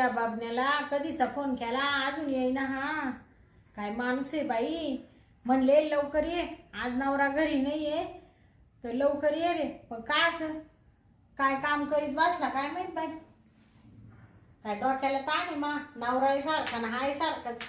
या बाबण्याला कधीचा फोन केला अजून येईना. हा काय माणूस आहे बाई. म्हणले लवकर ये, आज नवरा घरी नाही आहे तर लवकर ये रे. पण काय काम करीत बसला काय माहित बाई. काय डोक्याला ताण आहे मा. नवरा आहे सारखा ना हाय सारखाच.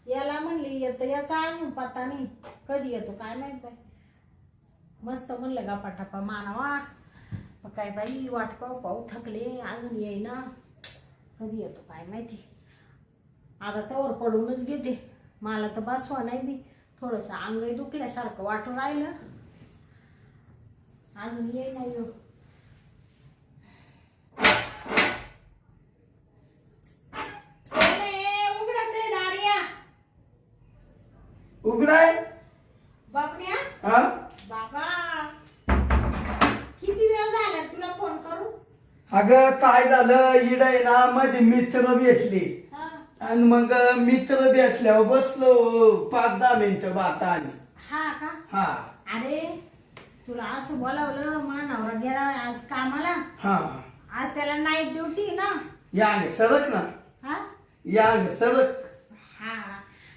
याला म्हणली येतं याचा अजून पत्ता नाही. कधी येतो काय माहित बाई. मस्त म्हणलं गपाटपा मानावा. काय बाई वाट पाहू थकले अजून येईना. कधी येतो काय माहिती. आता तवर पडूनच घेते. मला तर बसवा नाही बी. थोडंसं अंग दुखल्यासारखं वाटून राहिलं. अजून येईना येऊ. उघडाच आहे दारिया. उघडाय बापण्या. हा बाबा किती वेळ झाला तुला फोन करू. अगं काय झालं इड आहे ना मध्ये मित्र भेटले हा आणि मग मित्र भेटल्यावर बसलो 5-10 मिनिटं बाता आली. हा का. हा अरे तुला असं बोलावलं मानावर गेला आज कामाला. हा आज त्याला नाईट ड्युटी ना. या ग सरक ना. हा या ग सरक. हा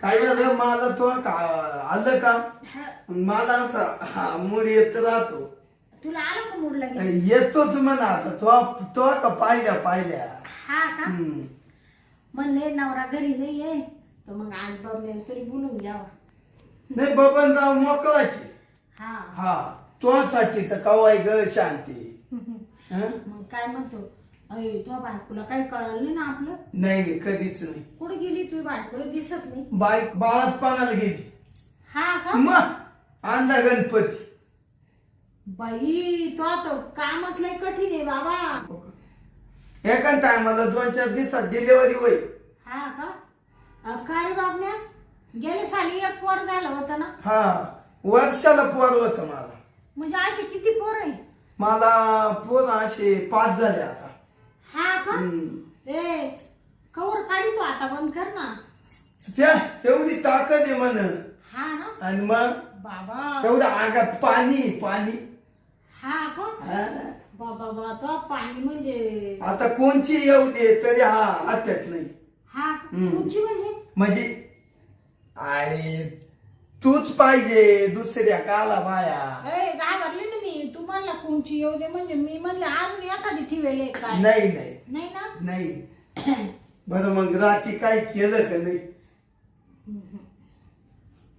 काय झालं मला तो आलं का मला असं मूड येत राहतो. तुला आलं का मूड लगे. येतोच म्हणा आता तो का पाहिल्या हा का. म्हणले नवरा घरी नाहीये तर मग आज बबल्याला तरी बोलून घ्यावा. नाही बबनराव मोकळाची. हा हा तुझ्यासाठी तर कवाय ग शांती. मग काय म्हणतो. अय तुझ्या बायकोला काही कळलं नाही ना आपलं. नाही कधीच नाही. कुठे गेली तुझी बायकोला दिसत नाही. बाईक बाळात पाण्याला गेली. हा का. मग आणला गणपती. बाई तो आता कामच लय कठीण आहे बाबा. एका टायमाला 2-4 दिवसात डिलिव्हरी होईल. हा का. काय रे बाबण्या गेले साली एक पोर झालं होतं ना. हा वर्षाला पोर होत मला. म्हणजे असे किती पोर आहे. मला पोर असे 5 झाले आता. हा का. ए कवर काढी तो आता बंद कर ना. त्या तेवढी ताकद आहे म्हण. हा ना. आणि मग बाबा तेवढ्या आगात पाणी. हा का. हा. बाबा तो पाणी म्हणजे. आता कोणची येऊ दे तरी हा अटक नाही. हा का. तुमची म्हणजे अरे तूच पाहिजे दुसऱ्या काला बाया. ए घाबरले ना मी. तुम्हाला कोणची येऊ दे म्हणजे मी म्हणले अजून एखादी ठेवेल काय. नाही नाही ना. नाही बरं मग रात्री काय केलं का नाही.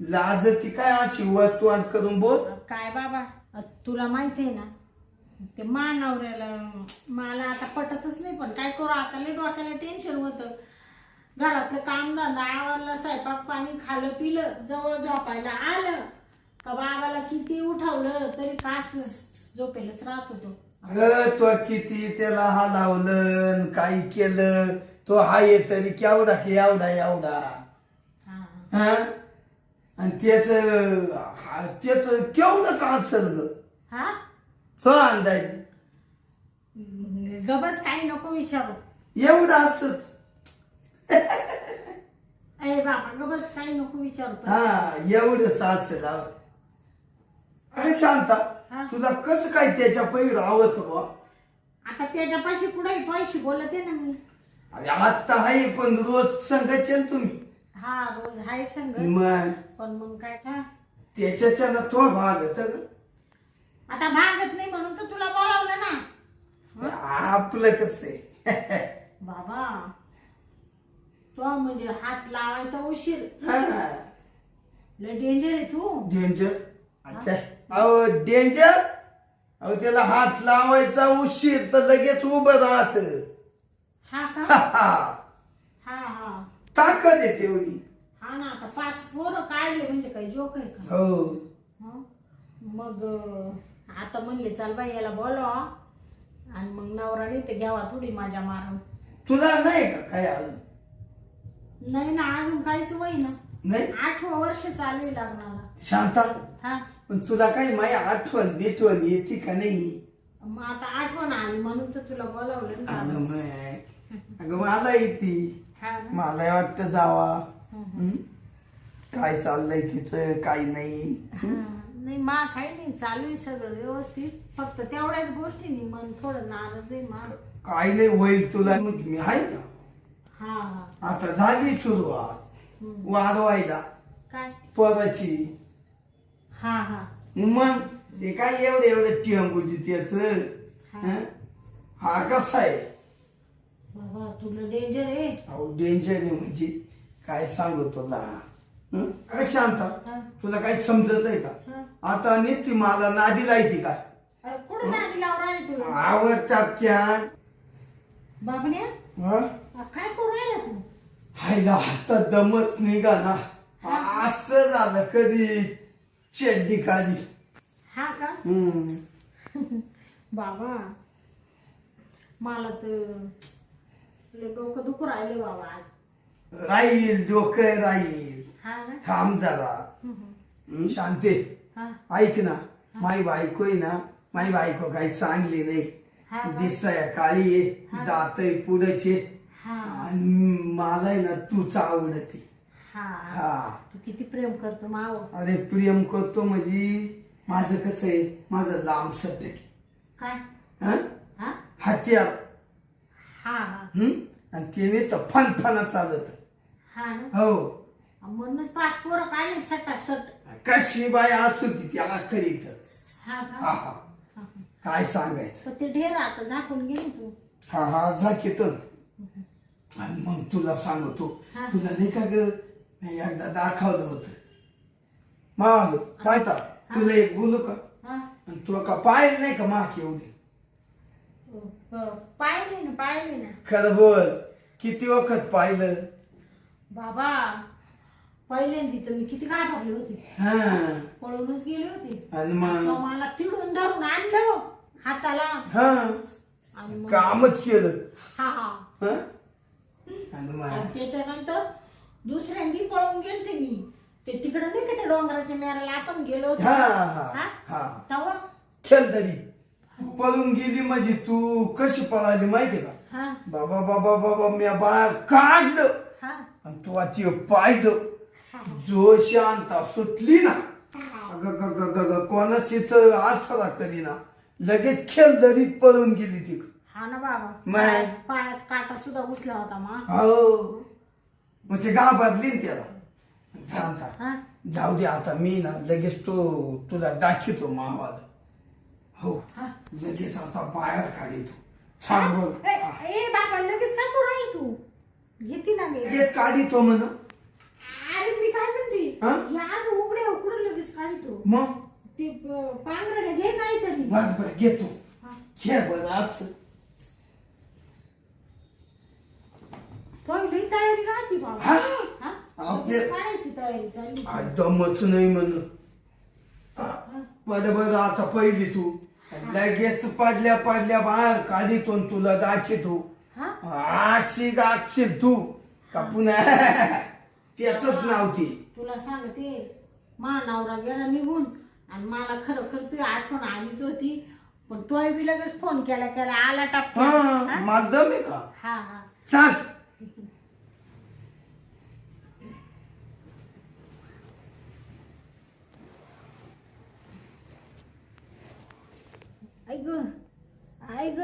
लाज ती काय अशी वस्तू करून बोल. काय बाबा तुला माहिती आहे ना ते मानवऱ्याला मला आता पटतच नाही. पण काय करू आता लय डोक्याला टेन्शन होतं. घरातलं काम धंदा आवरला स्वयंपाक पाणी खाल्लं पिलं जवळ झोपायला आलं का बाबाला किती उठवलं तरी काच झोपेलच राहत होतो. तो किती त्याला हलावलं काही केलं तो हाय तरी केवढा की एवढा. हा आणि त्याच केवढं का असेल ग. हा तो अंदाज गबस काही नको विचारू. एवढं असच. अरे बाबा गबस काही नको विचारू. हा एवढंच असेल. अरे शांता हा? तुला कसं काय त्याच्या पैर आवत बा. आता त्याच्यापाशी कुठे तोयशी बोलत आहे ना मी. अरे आता आहे पण रोज संघाचे तुम्ही. हा रोज हाय संग. मग पण मग काय का त्याच्याच्या ना तो भाग आता भागत नाही म्हणून तर तुला बोलावलं ना. आपलं कसं आहे. बाबा तो म्हणजे हात लावायचा उशीर लय डेंजर आहे तू. डेंजर अहो डेंजर. अहो त्याला हात लावायचा उशीर तर लगेच उभं राहत. हा का. हा ताकद आहे तेवढी. हा ना. आता 5 पोरं काढले म्हणजे काही जोक आहे का. हो हं? मग आता म्हणले चाल बाई याला बोलवा आणि मग नवराने ते घ्यावा थोडी माझ्या मारून. तुला नाही का काय अजून. नाही ना अजून काहीच वय ना. नाही 8वं वर्ष चालू आहे लग्नाला. शांता हा पण तुला काही माझी आठवण बिठवण येते का नाही. मग आता आठवण आली म्हणून तर तुला बोलावलं ना. अगं मला येते. हा ना. मला वाटतं जावा काय चाललंय तिचं काही नाही. नाही मा काही नाही चालू आहे सगळं व्यवस्थित. फक्त तेवढ्याच गोष्टींनी मन थोडं नाराज आहे मा. काही नाही होईल तुला. मग मी आहे ना. हा हा आता झाली सुरुवात वाढवायला काय पोराची. हा हा मग हे काय एवढं टिंबूची त्याच. हा कसा आहे बाबा तुला डेंजर आहे. अहो डेंजर आहे म्हणजे काय सांगू तुला. काय शांत हा. तुला काही समजत आहे का. हा. आता नुसती मला नादी लायती का. अरे कुठं नादी लावून राहिली तू आवडतात क्या. बाबण्या काय करू राहिला तू. हायला हातात दमच निघा ना. असं झालं कधी चेड्डी काढली. हा का बाबा मला तर लय डोकं दुखू राहिले बाबा आज. राहील डोकं राहील. हा ना थांब जरा. शांते हा ऐक ना. माई बायको आहे ना. माई बायको काही चांगली नाही. हा का? दिसाया काळी आहे. दात पुढचे. हा आणि मला आहे ना तूच आवडते. हा हा तू किती प्रेम करतो माव. अरे प्रेम करतो म्हणजे माझं कसं आहे. माझं लांब सट्टे काय हा हा हत्यार. हा हा आणि त्याने तर फन चालत. हा ना हो म्हणूनच 5 पोरं काढले सटा सट. कशी बाय असू ती त्याला करीत. हा हा का हा हा, हा. काय सांगायचं. तर ते ढेर आता झाकून गेली तू. हा हा झाकीत. आणि मग तुला सांगतो. हा. तुला नाही का ग मी एकदा दाखवलं होतं. मालो पाहता तुला एक बोलू का. हा आणि तू का पाहिलं नाही का माक एवढी. पाहिले ना खरं बोल किती वखत पाहिलं. बाबा पहिल्यांदी तर मी किती घाबरली होती. हा पळूनच गेली होती. आणि मग तो मला तिडून धरून आणलं हाताला हा आणि मग कामच केलं. हा हा हा आणि मग आणि त्याच्यानंतर दुसऱ्यांदी पळून गेलते मी. ते तिकडं नाही का त्या डोंगराच्या मेराला आपण गेलो होतो. हा हा हा? हा तेव्हा खेळ तरी पळून गेली म्हणजे तू कशी पळाली माहितीये का. हा बाबा बाबा बाबा मी बाहेर काढलं हा आणि तू आता पाहिलं. हा जो शांता सुटली ना. हा कोणाशीच आसरा करीना. लगेच खेळ दरीत पळून गेली ती. हा ना बाबा नाही. पायात काटा सुद्धा घुसला होता मा. हो मग ते घाबरली ना त्याला. शांता हा जाऊ दे आता मी ना लगेच तुला दाखवतो मावाला. हो हा लगेच आता बाहेर काढतो. सांग बोल. ए ए, बाबा लगेच काय करू राहिली तू. घेती ना गे. लगेच काढतो म्हण. अरे मी काय म्हणते हा? हे आज उघड्या उकडून लगेच काढतो. मग ते पांघरायला घे काहीतरी. बर घेतो. हा. घे बरं असं. पहिली तयारी राहते बाबा. हा? हा? अहो, ते- काढायची तयारी चालली. दमच नाही म्हण. बरं आता पहिली तू लगेच पडल्या बाहेर काढितो आणि तुला दाखवतो. हा अशी गागशील तू का पुन्हा त्याच नाव ती. तुला सांगते मा नवरा गेला निघून आणि मला खरं तुझी आठवण आलीच होती. पण तोय बी लगेच फोन केला आला टापका. हा माध्यम आहे का. हा हा सांग. ऐक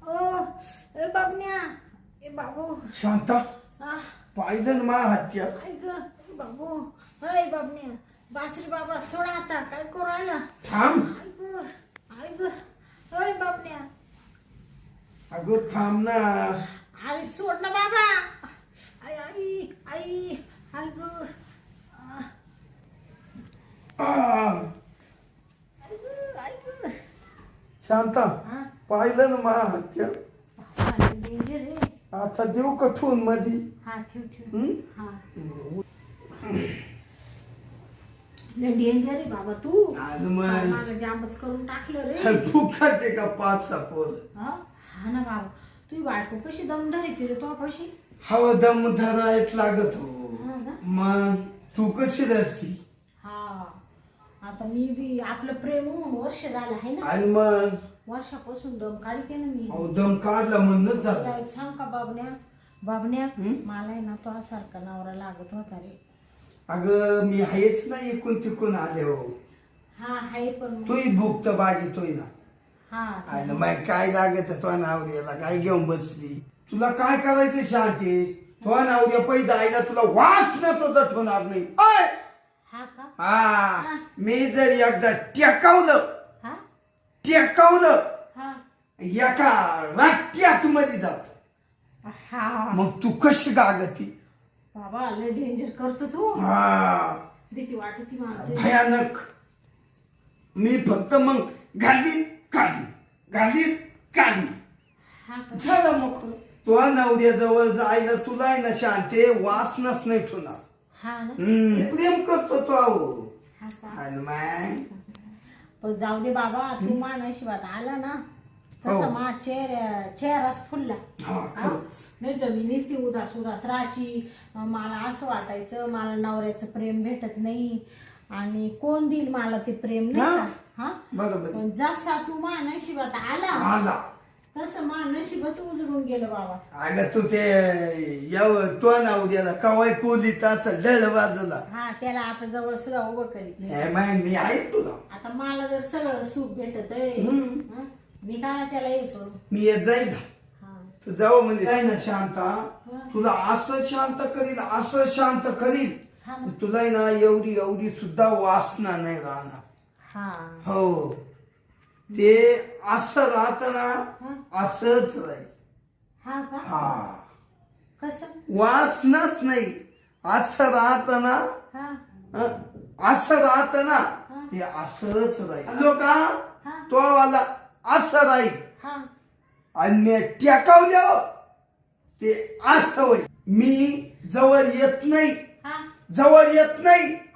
ओ ए बाबण्या ए बाबू शांता आ पाहिलं ना मा हत्या. ऐक बाबू अय बाबण्या बासरी बाबा सोडा आता काय करू राहिला. थांब. ऐक अय बाबण्या अगं थांब ना. अरे सोड ना बाबा. आई आई आई ऐक ऐक शांता हा पाहिलं ना मा हत्या. डेंजर आहे. आता देऊ का ठेवून मधी. हा ठेव हं? हा डेंजर आहे बाबा तू. आणि मग मला जामच करून टाकलं रे. फुकट आहे का 5-6 पोर. हा ना बाबा तुझी बायको कशी दमदारी ती रे तो कशी. हवा दम धरायच लागत हो. हा ना मग तू कशी राहती. हा आता मी बी आपलं प्रेम होऊन वर्ष झालं आहे ना. आणि मग वर्षापासून दम काढते ना मी. अहो दम काढला म्हणूनच तुला झालं. एक सांग का बाबण्या मला आहे ना तो सारखा नवरा लागत होता रे. अगं मी आहेच ना इकून तिकून आले हो. हा आहे पण मग- तूही भूक तर बागीतोय ना. हा आणि मग काय लागत तो नावरीला काय घेऊन बसली. तुला काय करायचं शांती तो नवऱ्या पै जायला तुला वास न तो होणार नाही ओय! हा का हा मी जर एकदा टेकावलं हा टेकावलं हा एका राट्यात मध्ये जात हा मग तू कशी गागती बाबा लय डेंजर करतो तू हा भीती वाटती मला तुझी. भयानक मी फक्त मग घाली काढली हा का झालं मग तो नवऱ्याजवळ जायला तुला आहे ना शांते वासनच नाही ठेवणार हा ना प्रेम करतो तो अहो हा का आणि मग पण जाऊ दे बाबा तू मा नशिबात आला ना हो. तसं मा चेहराच फुलला हा खरंच नाही तर मी नुसती उदास राहायची मला असं वाटायचं मला नवऱ्याचं प्रेम भेटत नाही आणि कोण देईल मला ते प्रेम नाही का हा बरोबर पण जसा तू मा नशिबात आला आला तसं मा नशीबच उजळून गेलं बाबा अगं तू ते तो नवऱ्याला कवाय कोली तास लढ वाजला हा त्याला आता जवळ सुद्धा उभं करीत नाही हे माय मी आहे तुला आता मला जर सगळं सुख भेटत हम्म. मी काय त्याला हे करू मी येत जाईल ना हा तू जाऊ म्हणजे काय ना शांता तुला असं शांत करील हा ना. तुला आहे ना एवढी सुद्धा वासना नाही राहणार हा हो ते असं राहत ना असंच राहील हा का हा कसं वासनाच नाही असं राहत ना हा असं राहत ना ते असंच राहील लोक तो वाला असं राहील हा आणि मी टेकावल्यावर ते असं होईल मी जवळ येत नाही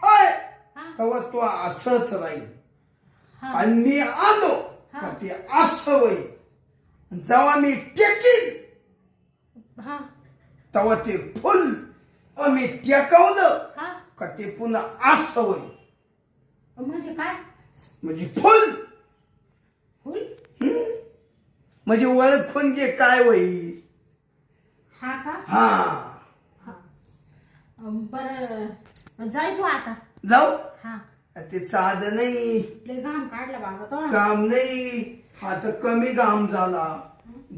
ओय तेव्हा तो असंच राहील हा आणि मी आलो का ते असं होईल जेव्हा मी टेकीन हा तेव्हा ते फुल मी टेकवलं हा का ते पुन्हा असं होईल म्हणजे काय म्हणजे फुल फुल म्हणजे ओळख म्हणजे काय होईल हा का हा हा बरं जाय तू आता जाऊ हा ते साधं नाही लय घाम काढला बाबा तो काम नाही हा तर कमी घाम झाला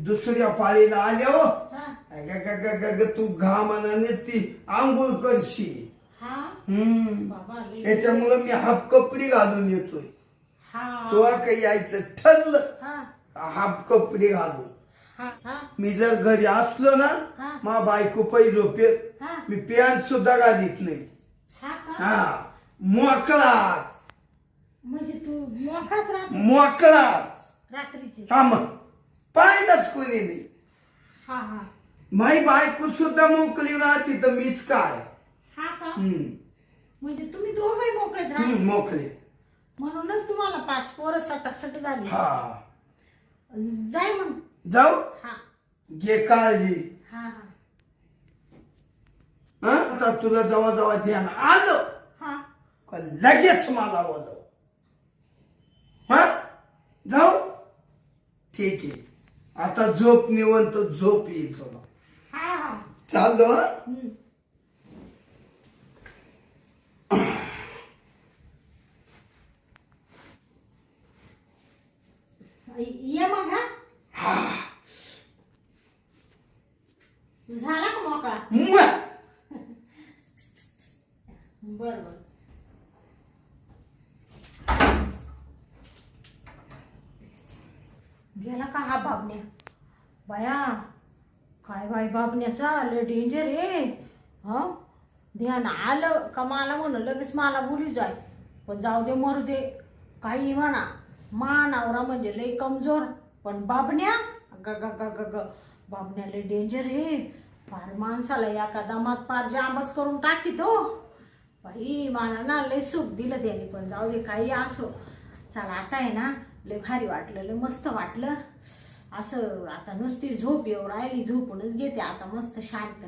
दुसऱ्या पाळीला आल्या हो हा तू घामाने ती आंघोळ करशील हा हम्म बाबा लय त्याच्यामुळं मी हाफ कपडे घालून येतोय हा तुला काही यायचं ठरलं हा हाफ कपडे घालून हा हा मी जर घरी असलो ना हा. मा बायको पै झोपेत हा मी पॅन्ट सुद्धा घालीत नाही हा का हा मोकळाच म्हणजे तू मोकळाच राहतो मोकळाच रात्रीची हा मग पाहिलंच कोणी नाही हा हा माई बायको सुद्धा मोकळी राहते तर मीच काय हा का हम्म. म्हणजे तुम्ही दोघंही मोकळेच राहता मोकळे म्हणूनच तुम्हाला 5 पोरं सटासट झाली हा जाय मग जाऊ हा घे काळजी हा हा आता तुला जेव्हा ध्यान आलं हा का लगेच मला बोलव हा जाऊ ठीक आहे आता झोप निवंत झोप येईल तुला हा हा चाललो हा हम्म. ये मग हा झाला का मोकळा मुआ. बर बर गेला का हा बाबण्या बाया काय बाई बाबण्याचा लय डेंजर आहे हा ध्यान आलं का मला म्हण लगेच मला बोली जाय पण जाऊ दे मरू दे काही म्हणा मानावरा म्हणजे लय कमजोर पण बाबण्या ग ग ग ग ग बाबण्या लय डेंजर आहे फार माणसाला एका दमात पार जांबच करून टाकीतो बाई मला ना लय सुख दिलं त्याने पण जाऊ दे काही असो चला आता आहे ना लय भारी वाटलं लय मस्त वाटलं असं आता नुसती झोप येऊ राहिली झोपूनच घेते आता मस्त शांत